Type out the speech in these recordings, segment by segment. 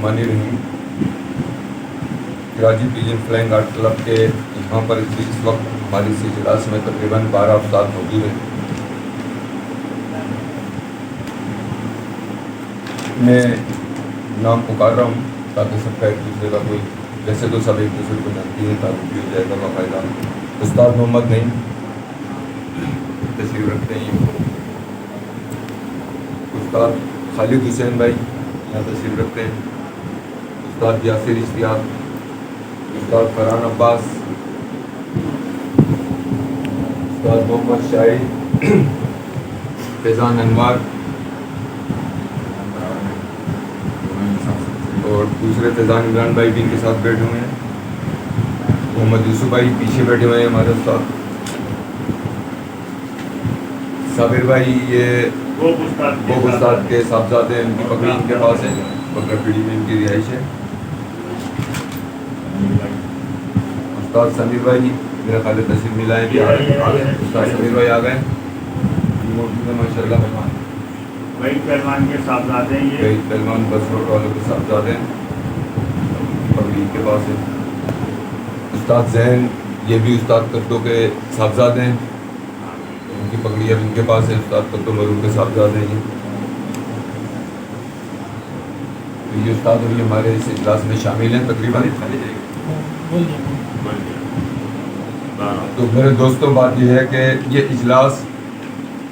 मानी रही Karachi pigeon flying art club के यहाँ पर इस वक्त हमारी इस इजलास में तकरीबन 12 अफसाद मौजूद हैं। मैं नाम पुकार रहा हूँ ताकि सबका एक दूसरे का कोई, वैसे तो सब एक दूसरे को जानती हैं, तारुफ भी हो जाएगा बाकायदा। उस्ताद मोहम्मद नईम तशरीफ रखते हैं, उस्ताद खालिद हुसैन भाई यहाँ तशरीफ रखते हैं, उस्ताद यासिर इश्तियाक, उस्ताद फरहान अब्बास, उस्ताद मोहम्मद शाहिद, फैज़ान अनवार और दूसरे फैज़ान इमरान भाई भी इनके साथ बैठे हुए हैं। मोहम्मद यूसुफ भाई पीछे बैठे हुए हैं हमारे साथ। साबिर भाई ये वो उस्ताद के साहबजादे हैं, उनकी पगड़ी इनके पास है, बकरा पीढ़ी में इनकी रिहाइश है। उस्ताद समीर भाई मेरा ख्याल तशरीफ मिलाए भी आ गए, उस्ताद समीर भाई आ गए माशाल्लाह। वही पहलवान के साहबजादे हैं, ये पहलवान बस रोड वालों के साहबजादे हैं, पगड़ी के पास है। उस्ताद जैन ये भी उस्ताद कद्दो के साहबजादे हैं, उनकी पगड़ी अब इनके पास है। उस्ताद कद्दो मरूम के साहबजादे हैं। तो ये उस्ताद अभी हमारे इस इजलास में शामिल हैं तकरीबन। तो मेरे दोस्तों, बात यह है कि ये इजलास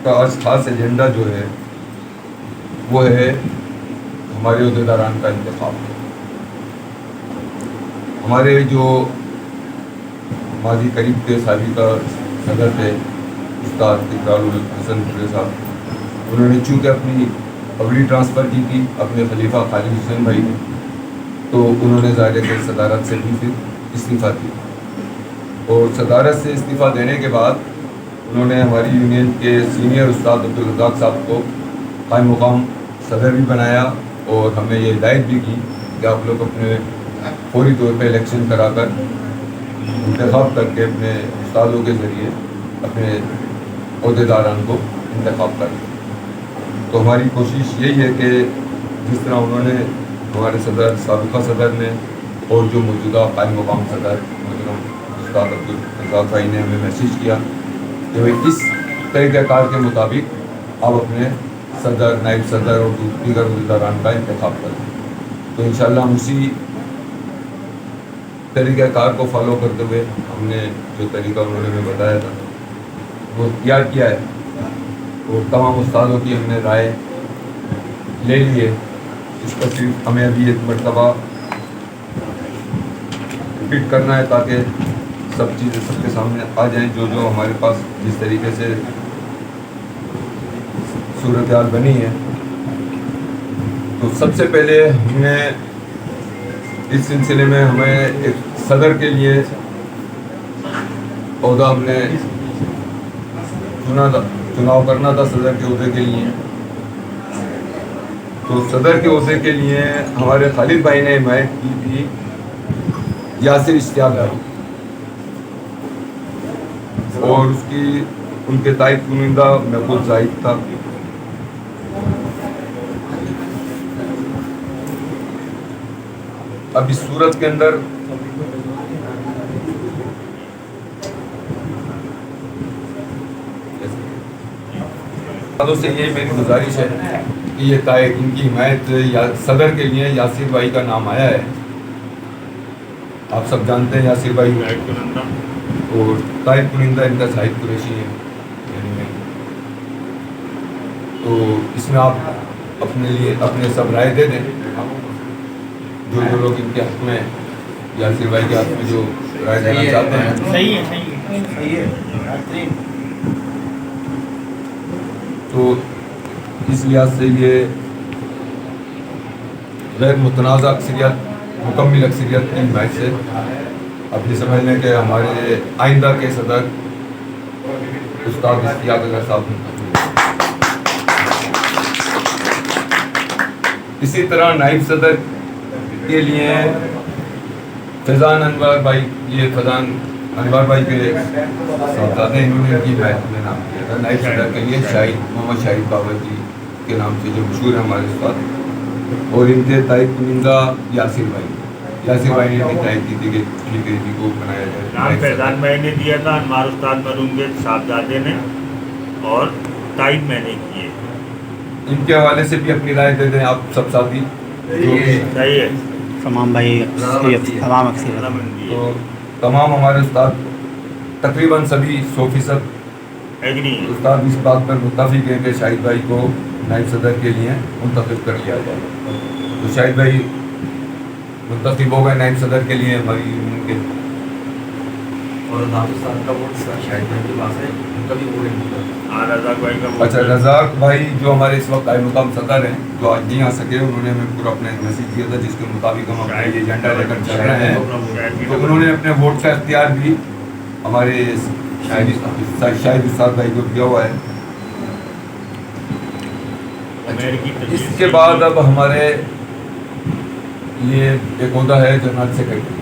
का आज ख़ास एजेंडा जो है वो है हमारे अहदेदारान का इंतखाब। हमारे जो माजी करीब के साबिका सदर थे उस्ताद इकरारुल हसन साहब, उन्होंने चूँकि अपनी पगड़ी ट्रांसफ़र की थी अपने खलीफा खालिद हुसैन भाई ने, तो उन्होंने ज़ाहिर के सदारत से भी फिर इस्तीफ़ा दिया और सदारत से इस्तीफ़ा देने के बाद उन्होंने हमारी यूनियन के सीनियर उस्ताद अब्दुल रज़ाक साहब को कायम मुकाम सदर भी बनाया और हमें ये हिदायत भी की कि आप लोग अपने फौरी तौर पे इलेक्शन कराकर इंतखाब करके अपने उस्तादों के ज़रिए अपने अहदेदारान को इंतखाब करें। तो हमारी कोशिश यही है कि जिस तरह उन्होंने हमारे सदर साबिका सदर ने और जो मौजूदा कायम मुकाम सदर उस्ताद अब्दुल रज़ाक भाई ने हमें मैसेज किया कि भाई इस तरीक़ाकार के मुताबिक आप अपने सदर, नायब सदर और दीगर अहदेदारान का इंतखाब करें। तो इंशाअल्लाह हम उसी तरीक़ाकार को फॉलो करते हुए हमने जो तरीका उन्होंने हमें बताया था वो तैयार किया है और तमाम उस्तादों की हमने राय ले ली है। इस पर सिर्फ हमें अभी एक मरतबा रिपीट करना है ताकि सब चीज़ें सबके सामने आ जाएं, जो जो हमारे पास जिस तरीके से सूरत हाल बनी है। तो सबसे पहले हमें इस सिलसिले में हमें एक सदर के लिए पौधा हमने चुनाव करना था सदर के ओहदे के लिए। तो सदर के ओहदे के लिए हमारे खालिद भाई ने हिमायत की थी यासिर इश्तियाक भाई और उसकी उनके तायद कुनिंदा महफूज जाहिद था। अब इस सूरत के अंदर से ये मेरी गुजारिश है कि ये तायद इनकी हिमायत या सदर के लिए यासिर भाई का नाम आया है। आप सब जानते हैं यासिर भाई और तायद कुनिंदा इनका शाहिद कुरैशी है। तो इसमें आप अपने लिए अपने सब राय दे दें, जो लोग इनके हक में यासिर भाई के हक में जो राय देना चाहते हैं। सही है। तो इस लिहाज से ये गैर मुतनाज़ा अक्सरियत, मुकम्मल अक्सरियत की हिमायत से अब ये समझ लें कि हमारे आइंदा के सदर उस्ताद इश्तियाक साहब। इसी तरह नाइब सदर के लिए फैज़ान अनवार भाई, ये फैज़ान अनवार भाई के साहबजादे इन्होंने इनकी हिमायत में नाम किया था। नाइब सदर के लिए शाहिद मोहम्मद शाहिद बाबा जी के नाम से जो मशहूर है हमारे साथ, और इनके ताइब कुनिंदा यासिर भाई ने इनकी ताइब की थी कि ठीक है जी को बनाया जाए। नाम फैजान भाई ने दिया था, अनवार उस्ताद मरूम के साहबजादे ने, और ताइब मैंने किए। इनके हवाले से भी अपनी राय दे दें आप सब साथी जो भी सही है। तमाम भाई तमाम अक्सर तो तमाम हमारे उस्ताद तकरीबन सभी 100% एग्री उस्ताद इस बात पर मुत्तफिक हैं कि शाहिद भाई को नायब सदर के लिए मुंतखब कर लिया जाए। तो शाहिद भाई मुंतखब हो गए नायब सदर के लिए हमारी यूनियन के। और नाफिज साहब का वोट शाहिद भाई के पास है, उनका भी वोट है। हाँ, रज़ाक भाई का अच्छा, रज़ाक भाई जो हमारे इस वक्त कायम मुकाम सदर हैं, जो आज नहीं आ सके, उन्होंने हमें पूरा अपना मैसेज दिया था जिसके मुताबिक हम अपना ये एजेंडा लेकर चल रहे हैं। तो उन्होंने अपने वोट का इख्तियार भी हमारे शाहिद उस्ताद भाई को दिया हुआ है। इसके बाद अब हमारे लिए एक ओहदा है जनरल सेक्रेटरी।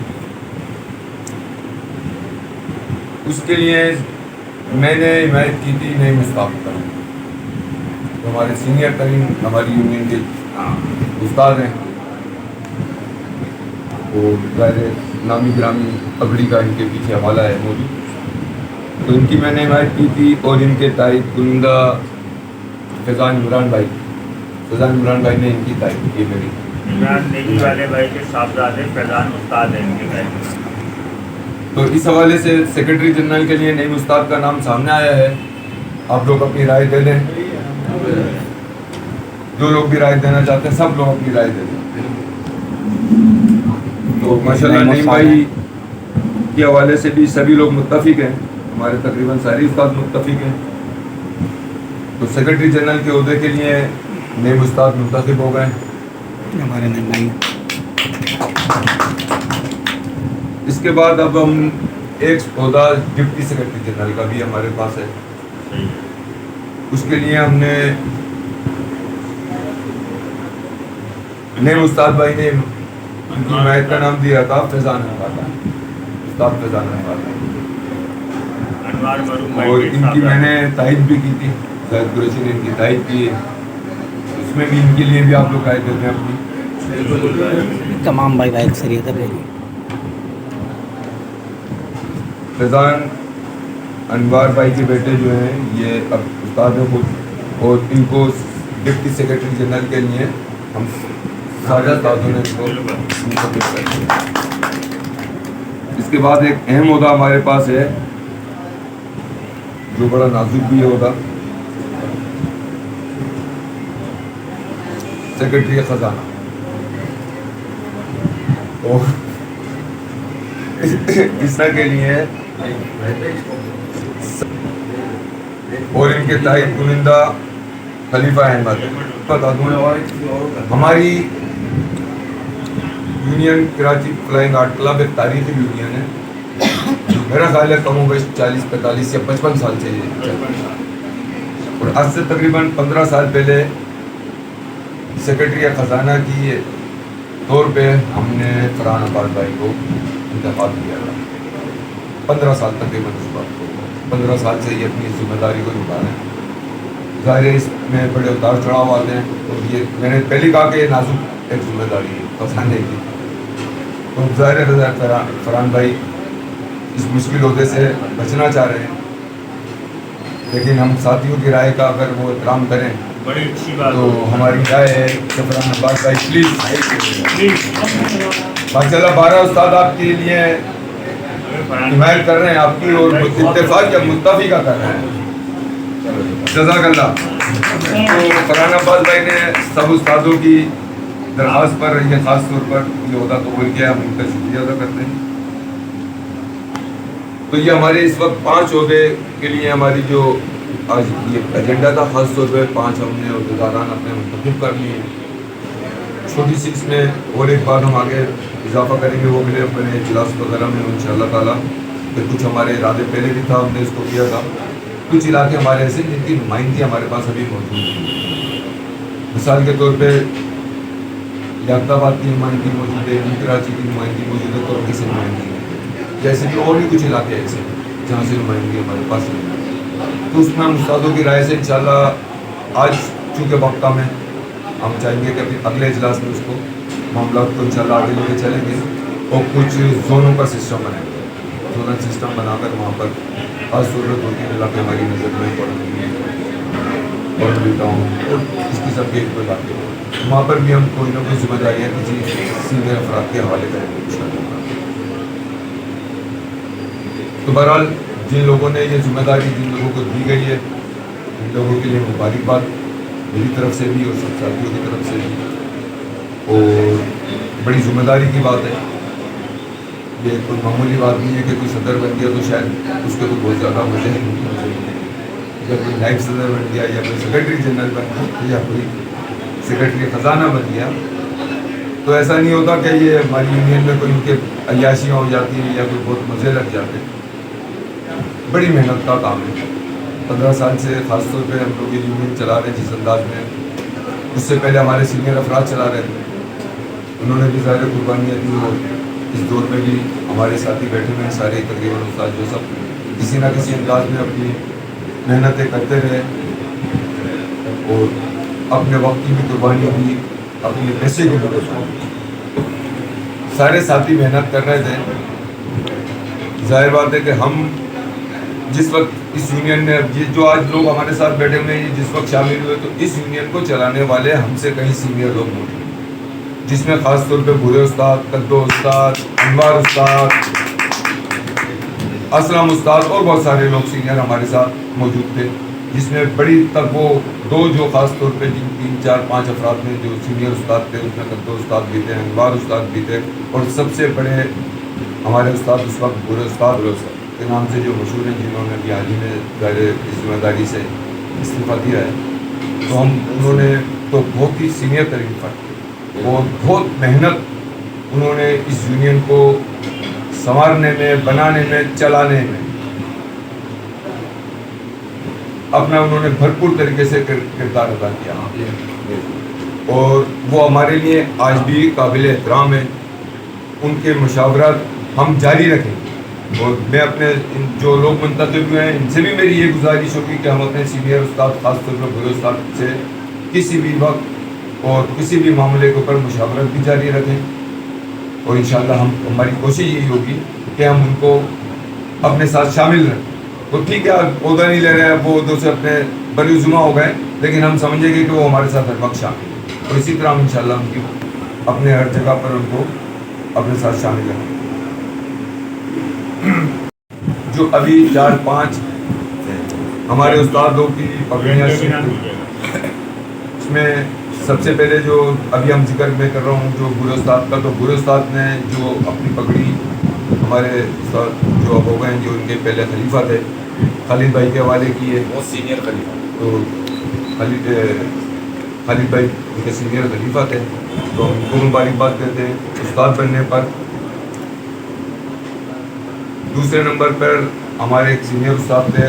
उसके लिए मैंने हिमायत की थी नई मुश्ताक पर, तो हमारे सीनियर तरीन हमारी यूनियन के उस्ताद हैं, वो ज़ाहिर नामी ग्रामी पगड़ी का इनके पीछे हवाला है मौजूद। तो इनकी मैंने हिमायत की थी और इनके ताइब कुनिंदा फैज़ान इमरान भाई ने इनकी ताइब की मेरी। इमरान नेगी वाले भाई के साहबजादे फैजान उस्ताद हैं इनके भाई। तो इस हवाले से सेक्रेटरी जनरल के लिए नईम उस्ताद का नाम सामने आया है। आप लोग अपनी राय दे दें, जो लोग भी राय देना चाहते हैं सब लोग अपनी राय दे दें। तो माशाल्लाह नईम भाई के हवाले से भी सभी लोग मुत्तफिक हैं, हमारे तकरीबन सारे उस्ताद मुत्तफिक हैं। तो सेक्रेटरी जनरल के ओहदे के लिए नईम उस्ताद मुंतखब हो गए हमारे नहीं। इसके बाद अब हम एक ओहदा डिप्टी सेक्रेटरी जनरल का भी हमारे पास है। उसके लिए हमने नईम उस्ताद भाई ने उनकी हिमायत का नाम दिया था फैजान उस्ताद फैजान अनवार मरूम भाई और के इनकी साहबजादे। मैंने ताइद भी की थी, ज़ाहिद कुरैशी ने इनकी ताइद की है। उसमें भी इनके लिए भी आप लोग राय देते हैं अपनी। तमाम भाई अक्सरियत है। फैज़ान अनवार भाई के बेटे जो हैं ये अब उस्ताद हैं खुद, और इनको डिप्टी सेक्रेटरी जनरल के लिए हम सारे उस्तादों ने इनको मुंतखब कर दिया। इसके बाद एक अहम ओहदा हमारे पास है जो बड़ा नाजुक भी है ओहदा, सेक्रेटरी खजाना। और इसका के लिए और इनके ताइब कुनिंदा खलीफा अहमद। बता दूँ हमारी union Karachi flying art club एक तारीखी यूनियन है, मेरा ख्याल है कम बेश 40-45 या 55 साल से ये, और आज से तकरीबन 15 साल पहले सेक्रेटरी खजाना की तौर पे हमने फरहान अब्बास भाई को इंतखाब किया था। 15 साल तकरीबन इस बात को 15 साल से ये अपनी जिम्मेदारी को निभा रहे हैं। ज़ाहिर है इसमें बड़े उतार चढ़ाव आते हैं, और ये मैंने पहले कहा कि नाजुक एक जिम्मेदारी है फसाने की। तो ज़ाहिर है फरहान भाई इस मुश्किल ओहदे से बचना चाह रहे हैं, लेकिन हम साथियों की राय का अगर वो एहतराम करें बड़ी अच्छी बात तो हमारी राय है कि फरहान अब्बास भाई प्लीज़ माशाल्लाह 12 उस्ताद आपके लिए हिमायत कर रहे हैं आपकी, और इत्तेफाक या मुत्तफिका कर रहे हैं। जज़ाकल्लाह। तो फरहान अब्बास भाई ने सब उस्तादों की दरख्वास्त पर ये ख़ास तौर पर ये ओहदा कबूल किया, हम उनका शुक्रिया अदा करते हैं। तो ये हमारे इस वक्त 5 ओहदे के लिए हमारी जो आज ये एजेंडा था, ख़ास तौर पर 5 हमने ओहदेदारान अपने मुंतखब कर लिए हैं। छोटी सी इसमें और एक बात हम आगे इजाफा करेंगे, वो मिले अपने इजलास वगैरह में इंशाअल्लाह ताला। कि कुछ हमारे इरादे पहले भी था, हमने इसको किया था। कुछ इलाके हमारे ऐसे जिनकी नुमाइंदगी हमारे पास अभी मौजूद है। मिसाल के तौर पे यादाबाद की नुमाइंदगी मौजूद है, कराची की नुमाइंदगी मौजूद है, तुर्की से नुमाइंदगी है, जैसे कि और भी कुछ इलाके ऐसे जहाँ से नुमाइंदगी हमारे पास है। तो उसमें हम उस्तादों की राय से इंशाअल्लाह आज चूँकि वक्त कम है हम चाहेंगे कि अभी अगले इजलास में उसको मामला को इंशाल्लाह आगे लेके चलेंगे और कुछ जोनों का सिस्टम बनाएंगे। जोनल सिस्टम बनाकर वहाँ पर खास तौर पर 2-3 इलाके हमारी नज़र में और टाउन और इस किस्म के इलाके वहाँ पर भी हम कोई ना कोई जिम्मेदारियाँ किसी सीनियर अफराद के हवाले करेंगे इंशाल्लाह। तो बहरहाल जिन लोगों ने ये जिम्मेदारी जिन लोगों को दी गई है उन लोगों के लिए मुबारकबाद मेरी तरफ से भी और सब साथियों की तरफ से भी। और बड़ी जिम्मेदारी की बात है, ये कोई मामूली बात नहीं है कि कोई सदर बन गया तो शायद उसके तो बहुत ज़्यादा मजे हैं, या कोई नायब सदर बन गया या कोई सेक्रेटरी जनरल बन गया या कोई सेक्रेटरी ख़जाना बन गया तो ऐसा नहीं होता कि ये हमारी यूनियन में कोई उनके अय्याशियाँ हो जाती हैं या कोई बहुत मज़े लग जाते हैं। बड़ी मेहनत का काम है। 15 साल से ख़ास तौर पे हम लोग ये यूनियन चला रहे हैं जिस अंदाज में, उससे पहले हमारे सीनियर अफराद चला रहे थे, उन्होंने भी ज़ाहिर कुर्बानियाँ दी और इस दौर में भी हमारे साथी बैठे हुए हैं सारे तकरीबन उस्ताद जो सब किसी ना किसी अंदाज में अपनी मेहनतें करते रहे और अपने वक्त की भी कुर्बानी दी, अपने पैसे की भी कुर्बानी दी। सारे साथी मेहनत कर रहे थे। जाहिर बात है कि हम जिस वक्त इस यूनियन में ये जो आज लोग हमारे साथ बैठे हुए हैं जिस वक्त शामिल हुए तो इस यूनियन को चलाने वाले हमसे कहीं सीनियर लोग मौजूद, जिसमें ख़ास तौर पे बुरे उस्ताद, कद्दो उस्ताद, अनवार उस्ताद, असलम उस्ताद और बहुत सारे लोग सीनियर हमारे साथ मौजूद थे, जिसमें बड़ी तक वो दो जो ख़ास तौर पे 3, 4, 5 अफराद में जो सीनियर उस्ताद थे उसमें कद्दो उस्ताद भी थे, अनवार उस्ताद भी थे और सबसे बड़े हमारे उस्ताद उस वक्त बुरे उस्ताद के नाम से जो मशहूर हैं, जिन्होंने अभी हाल ही में इस जिम्मेदारी से इस्तीफ़ा दिया है। तो हम उन्होंने तो बहुत ही सीनियर तरीन फ़र्क और बहुत मेहनत उन्होंने इस यूनियन को संवारने में, बनाने में, चलाने में अपना उन्होंने भरपूर तरीके से किरदार अदा किया और वो हमारे लिए आज भी काबिल एहतराम है। उनके मशावरत हम जारी रखें और मैं अपने जो लोग मुंतखब हुए हैं इनसे भी मेरी ये गुजारिश होगी कि हम अपने सीनियर उस्ताद ख़ास तौर पर बुरे उस्ताद से किसी भी वक्त और किसी भी मामले के ऊपर मुशावरत भी जारी रखें और इंशाल्लाह हमारी कोशिश यही होगी कि हम उनको अपने साथ शामिल रहें। तो ठीक है, ओहदा नहीं ले रहे हैं, वो उधर से अपने बरूजुमा हो गए, लेकिन हम समझेंगे कि वो हमारे साथ हर वक्त शामिल है और इसी तरह हम इंशाल्लाह उनकी अपने हर जगह पर उनको अपने साथ शामिल रहें। जो अभी 4-5 हमारे उस्तादों की पगड़ियाँ उसमें सबसे पहले जो अभी हम जिक्र में कर रहा हूँ जो बुरे उस्ताद का, तो बुरे उस्ताद ने जो अपनी पगड़ी हमारे उस्ताद जो अब हो गए हैं, जो उनके पहले खलीफा थे खालिद भाई के हवाले की है, बहुत सीनियर खलीफा, तो खालिद भाई उनके सीनियर खलीफा थे, तो हम उनको मुबारकबाद देते हैं उस्ताद बनने पर। दूसरे नंबर पर हमारे एक सीनियर उस्ताद थे,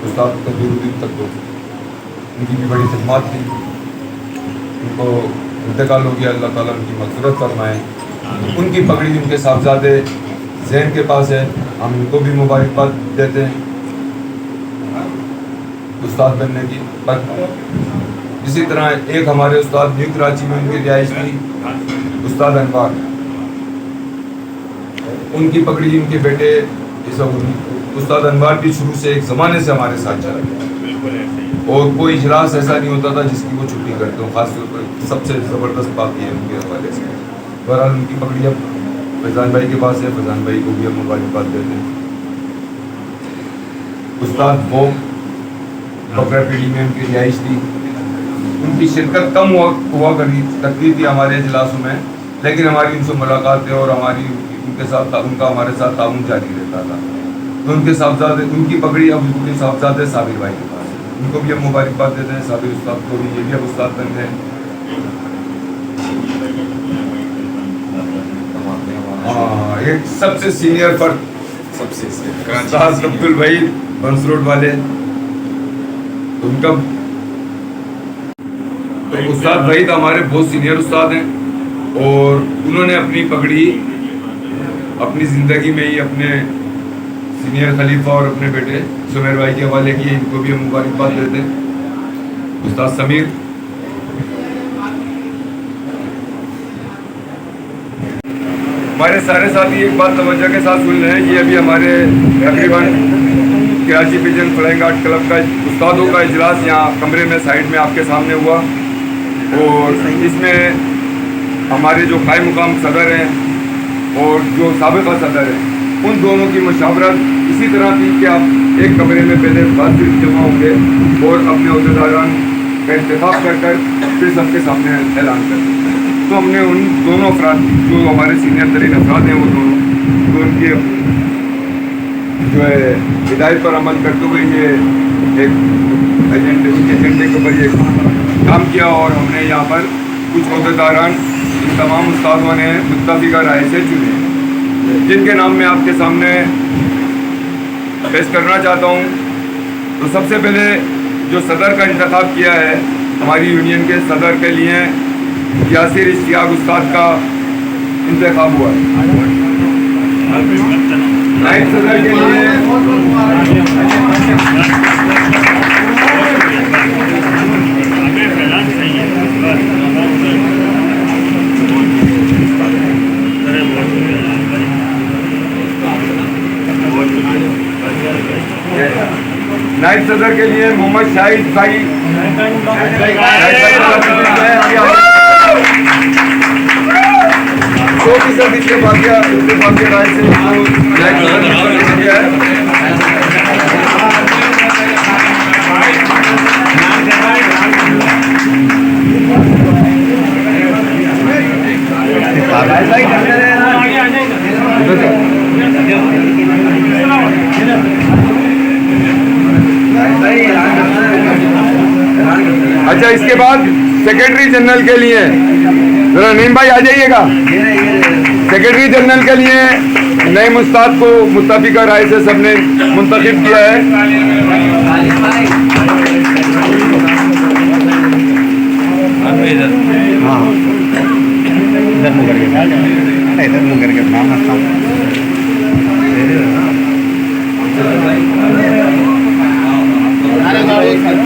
उस्ताद कदीरुद्दीन तक, उनकी भी बड़ी खिदमत थी, उनको इंतकाल हो गया, अल्लाह ताला उनकी मग़फ़िरत फरमाए। उनकी पगड़ी उनके साहबजादे ज़ैन के पास है, हम उनको भी मुबारकबाद देते हैं उस्ताद बनने की पर। इसी तरह एक हमारे उस्ताद न्यू कराची में उनकी रिहाइश थी, उस्ताद अनवार, उनकी पगड़ी उनके बेटे ये सब उस्ताद अनवार भी शुरू से एक ज़माने से हमारे साथ चला गया और कोई इजलास ऐसा नहीं होता था जिसकी वो छुट्टी करते हो। ख़ासतौर पर सबसे ज़बरदस्त बात ये है उनके हवाले से। बहरहाल उनकी पगड़ी अब फैज़ान भाई के पास है, फैज़ान भाई को भी हम मुबारकबाद देते हैं। उस्ताद वो बकरा पीढ़ी में उनकी रिहाइश थी, उनकी शिरकत कम हुआ करती थी हमारे इजलासों में, लेकिन हमारी उनसे मुलाकात है और हमारी उनके साथ उनका हमारे साथ ताउन जारी रहता था। तो उनके साहबजादे उनकी पगड़ी अब उनके साहबजादे साबिर भाई के पास है, उनको भी हम मुबारकबाद देते हैं। साबिर उस्ताद को भी, ये भी अब उस्ताद बन गए। हाँ, एक सबसे सीनियर फर्द सबसे उस्ताद अब्दुल भाई बंस रोड वाले, तो उनका तो उस्ताद भाई तो हमारे बहुत सीनियर उस्ताद हैं और उन्होंने अपनी पगड़ी अपनी ज़िंदगी में ही अपने सीनियर खलीफा और अपने बेटे सुमेर भाई के हवाले किए, इनको भी हम मुबारकबाद देते हैं। उस्ताद समीर हमारे सारे साथी एक बात तवज्जो के साथ सुन रहे हैं। ये अभी हमारे तकरीबन Karachi pigeon flying art club का उस्तादों का इजलास यहाँ कमरे में साइड में आपके सामने हुआ और इसमें हमारे जो कायम मुकाम सदर हैं और जो साबिका सदर हैं उन दोनों की मशावरत इसी तरह थी कि आप एक कमरे में पहले बात जमा होंगे और अपने अहदेदारान का इंतखाब कर फिर सबके सामने ऐलान कर। तो हमने उन दोनों अफराद जो हमारे सीनियर तरीन अफराद हैं वो दोनों तो उनके जो है हिदायत पर अमल करते हुए ये एक एजेंडे के ऊपर ये काम किया और हमने यहाँ पर कुछ अहदेदारान इन तमाम उस्तादों ने मुत्तफ़िक़ा राय से चुने जिनके नाम मैं आपके सामने पेश करना चाहता हूँ। तो सबसे पहले जो सदर का इंतखाब किया है हमारी यूनियन के सदर के लिए यासिर इश्तियाक उस्ताद का इंतखाब हुआ है। नाइब सदर के लिए नाइब सदर के लिए मोहम्मद शाहिद भाई तो फीसद इत्तेफाक़ी राय से नाइब सदर किया अच्छा, इसके बाद सेक्रेटरी जनरल के लिए जरा नईम भाई आ जाइएगा। सेक्रेटरी जनरल के लिए नईम उस्ताद को मुत्तफ़िक़ा राय से सबने मुंतखब किया है। इधर मुँह करके नाम रखता हूँ।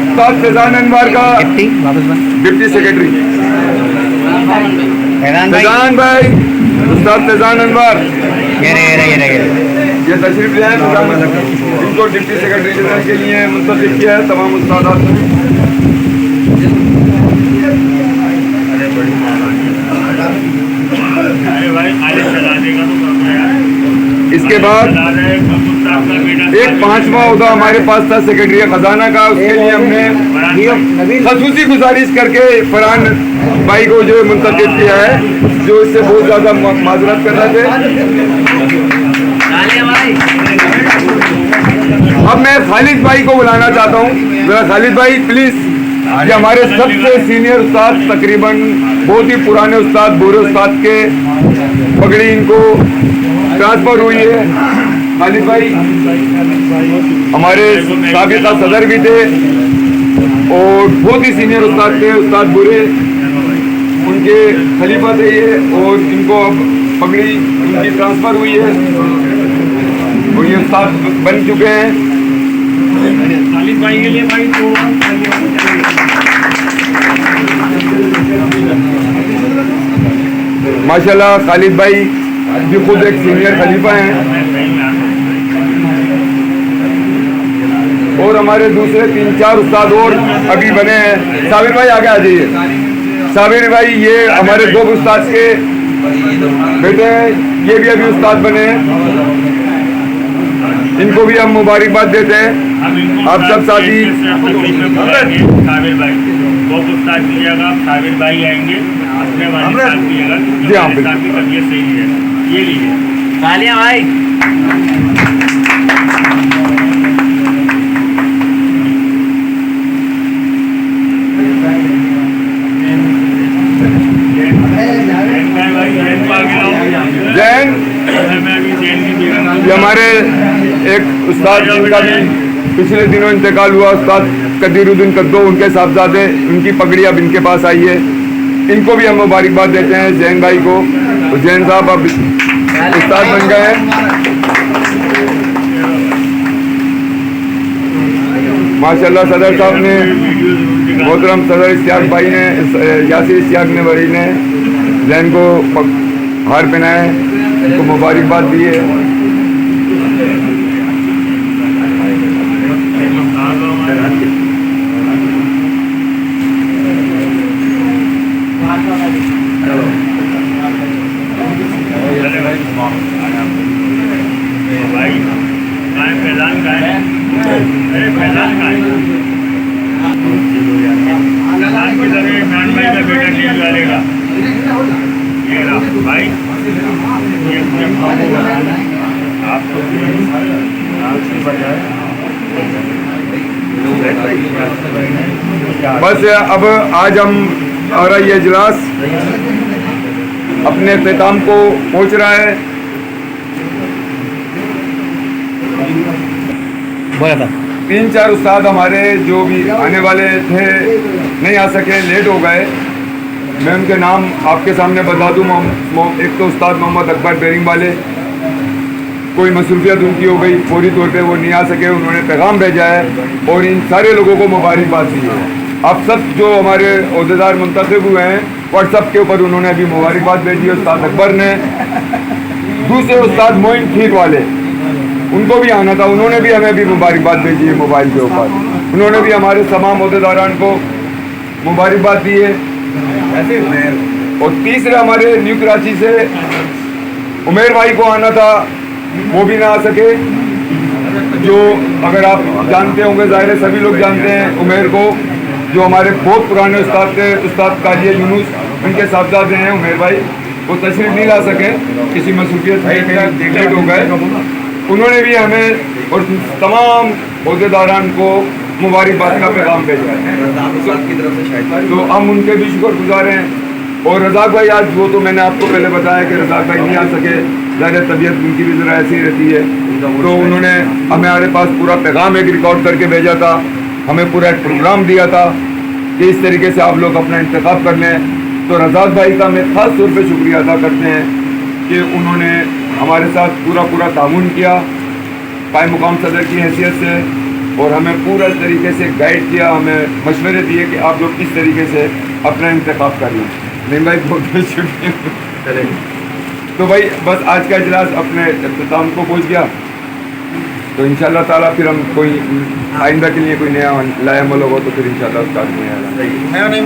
उस्ताद फैजान अनवर का डिप्टी सेक्रेटरी फैजान भाई, उस्ताद फैजान अनवर ये तशरीफ ले आए। इनको डिप्टी सेक्रेटरी जनरल के लिए मुंतखब किया है तमाम उस्ताद। इसके बाद एक 5वां ओहदा हमारे पास था सेक्रेटरी खजाना का, उसके लिए हमने खसूसी गुजारिश करके फरहान भाई को जो मुंतखब किया है, जो इससे बहुत ज़्यादा माजरत कर रहे थे। अब मैं खालिद भाई को बुलाना चाहता हूँ। मेरा खालिद भाई प्लीज़, ये हमारे सबसे सीनियर उस्ताद, तकरीबन बहुत ही पुराने उस्ताद, बूढ़े उस्ताद के पगड़ी इनको ट्रांसफ़र हुई है। खालिद भाई हमारे साबिका सदर भी थे और बहुत ही सीनियर उस्ताद थे, उस्ताद बुरे उनके खलीफा थे ये, और इनको अब पगड़ी उनकी ट्रांसफ़र हुई है और ये उस्ताद बन चुके हैं। खालिद भाई के लिए भाई तो माशाल्लाह खालिद भाई भी खुद एक सीनियर खलीफा हैं और हमारे दूसरे 3-4 उस्ताद और अभी बने हैं। साबिर भाई आगे आ जाइए। साबिर भाई ये हमारे 2 उस्ताद के बेटे हैं, ये भी अभी उस्ताद बने हैं, इनको भी हम मुबारकबाद देते हैं। आप सब साथी साबिर भाई वो उस्ताद कीजिएगा, साबिर भाई आएंगे अपने वाले साथ कीजिएगा, जी हाँ, की तबीयत सही है। ये लीजिए तालियां भाई। जैन, ये हमारे एक उस्ताद जिनका भी पिछले दिनों इंतकाल हुआ, उस्ताद कदीरुद्दीन कद्दो, उनके साहबजादे, उनकी पगड़ी अब इनके पास आई है, इनको भी हम मुबारकबाद देते हैं जैन भाई को। तो जैन साहब अब उस्ताद बन गए हैं माशाल्लाह। सदर साहब ने, मोहतरम सदर इश्तियाक भाई ने, यासिर इश्तियाक ने भाई ने जैन को हार पहनाए। उनको मुबारकबाद दी है। बस अब आज हमारा ये इजलास अपने इख्तिताम को पहुंच रहा है। बोला था 3-4 उस्ताद हमारे जो भी आने वाले थे नहीं आ सके, लेट हो गए। मैं उनके नाम आपके सामने बता दूँ। एक तो उस्ताद मोहम्मद अकबर बेरिंग वाले, कोई मसरूफियत उनकी हो गई, फौरी तौर पे वो नहीं आ सके, उन्होंने पैगाम भेजा है और इन सारे लोगों को मुबारकबाद दी है। आप सब जो हमारे ओहदेदार मुंतखब हुए हैं व्हाट्सअप के ऊपर उन्होंने अभी मुबारकबाद भेजी है। उस्ताद अकबर ने, दूसरे उस्ताद मोइन ठीक वाले, उनको भी आना था, उन्होंने भी हमें भी मुबारकबाद भेजी है मोबाइल के ऊपर। उन्होंने भी हमारे तमाम ओहदेदारान को मुबारकबाद दी है। और तीसरे हमारे न्यू कराची से उमेर भाई को आना था, वो भी ना आ सके। जो अगर आप जानते होंगे, ज़ाहिर है सभी लोग जानते हैं उमेर को, जो हमारे बहुत पुराने उस्ताद थे, उस्ताद काजी यूनुस, उनके साहबजादे हैं उमेर भाई। वो तशरीफ नहीं ला सके, किसी मसरूफियत में लेट हो गए। उन्होंने भी हमें और तमाम ओहदेदारान को मुबारकबाद का पैगाम भेजा है, तो हम उनके भी शुक्रगुजार हैं। और रज़ाक भाई आज वो तो मैंने आपको पहले बताया कि रज़ाक भाई नहीं आ सके, ज़्यादा तबीयत उनकी भी ज़रा ऐसी रहती है, तो उन्होंने हमारे पास पूरा पैगाम एक रिकॉर्ड करके भेजा था, हमें पूरा एक प्रोग्राम दिया था कि इस तरीके से आप लोग अपना इंतखाब कर लें। तो रज़ाक भाई का मैं ख़ास तौर पर शुक्रिया अदा करते हैं कि उन्होंने हमारे साथ पूरा तामुन किया कायम मुकाम सदर की हैसियत से, और हमें पूरा तरीके से गाइड किया, हमें मशवरे दिए कि आप लोग किस तरीके से अपना इंतखाब कर लें। नहीं भाई बहुत बहुत शुक्रिया। तो भाई बस आज का इजलास अपने इख्तिताम को पहुंच गया, तो इंशाल्लाह ताला फिर हम कोई आइंदा के लिए कोई नया लाया अमल होगा तो फिर इंशाल्लाह उसका है नहीं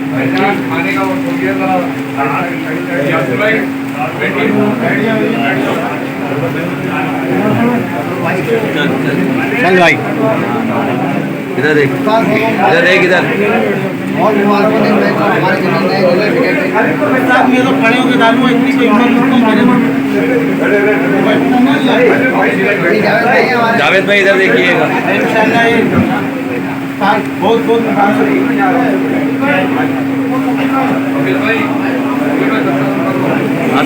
भाई, खाने का हो गया चल भाई इधर देख, इधर देख, इधर खड़े होकर डालू इतनी जावेद भाई इधर देखिएगा। बहुत बहुत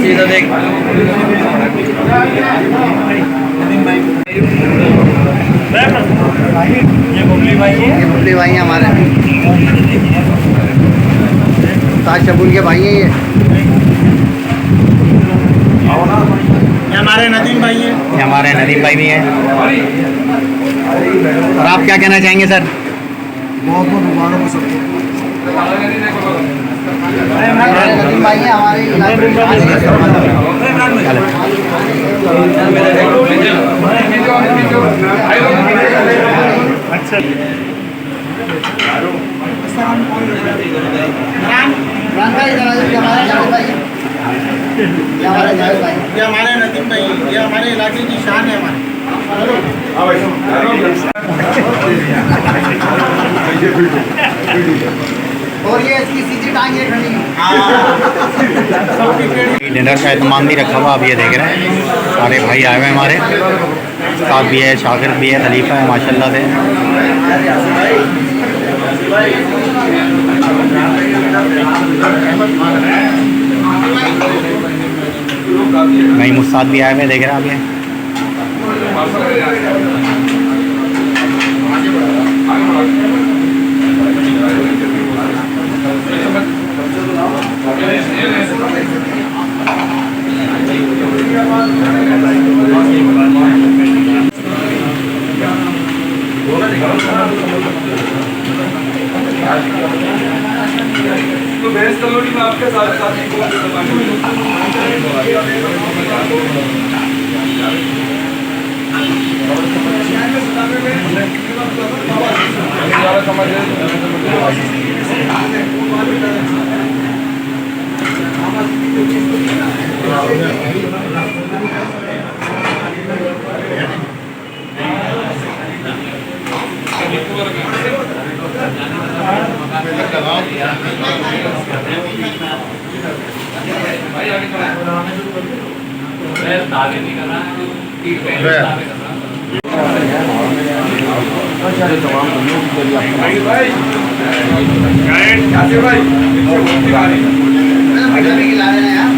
इधर देख, ये बुबली भाई हैं हमारे, ताज शबूल के भाई हैं ये हमारे नदीम भाई हैं, ये हमारे नदीम भाई भी हैं। और आप क्या कहना चाहेंगे सर? बहुत बहुत मुबारक हो सबको। नदीम भाई हैं ये हमारे नदीम भाई, ये हमारे इलाके की शान है हमारे। और ये इसकी सीधी टांग ये खड़ी डिनर का एहतमाम भी रखा हुआ, आप ये देख रहे हैं सारे भाई आए हुए हैं हमारे साथ, भी है शागिर्द भी है, खलीफा है माशाल्लाह से। नई मुस्ताद भी आए हुए देख रहे हैं आप ये। Thank you. तो भैंस कलोनी में आपके साथ साथी को पंजाबी खिला रहे हैं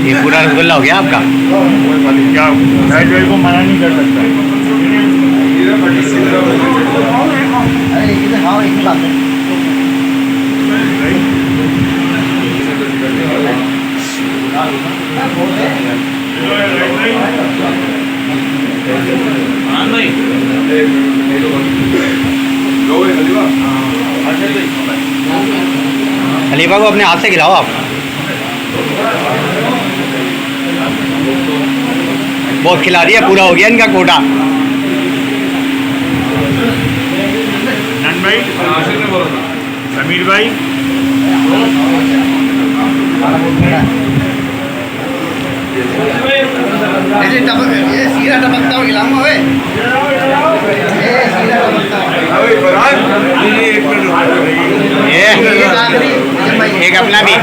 ये पूरा रसगुल्ला हो गया आपका? क्या साइड को मना नहीं कर सकता। अरे एक ही हाँ एक ही बात है खलीफा को अपने हाथ से खिलाओ आप। बहुत खिला दिया, पूरा हो गया इनका कोटा। नन भाई, समीर भाई, ये सीरा टपकता हुआ खिलाऊंगा वे ये सीरा टपकता हुआ ये एक आखिरी एक अपना भी।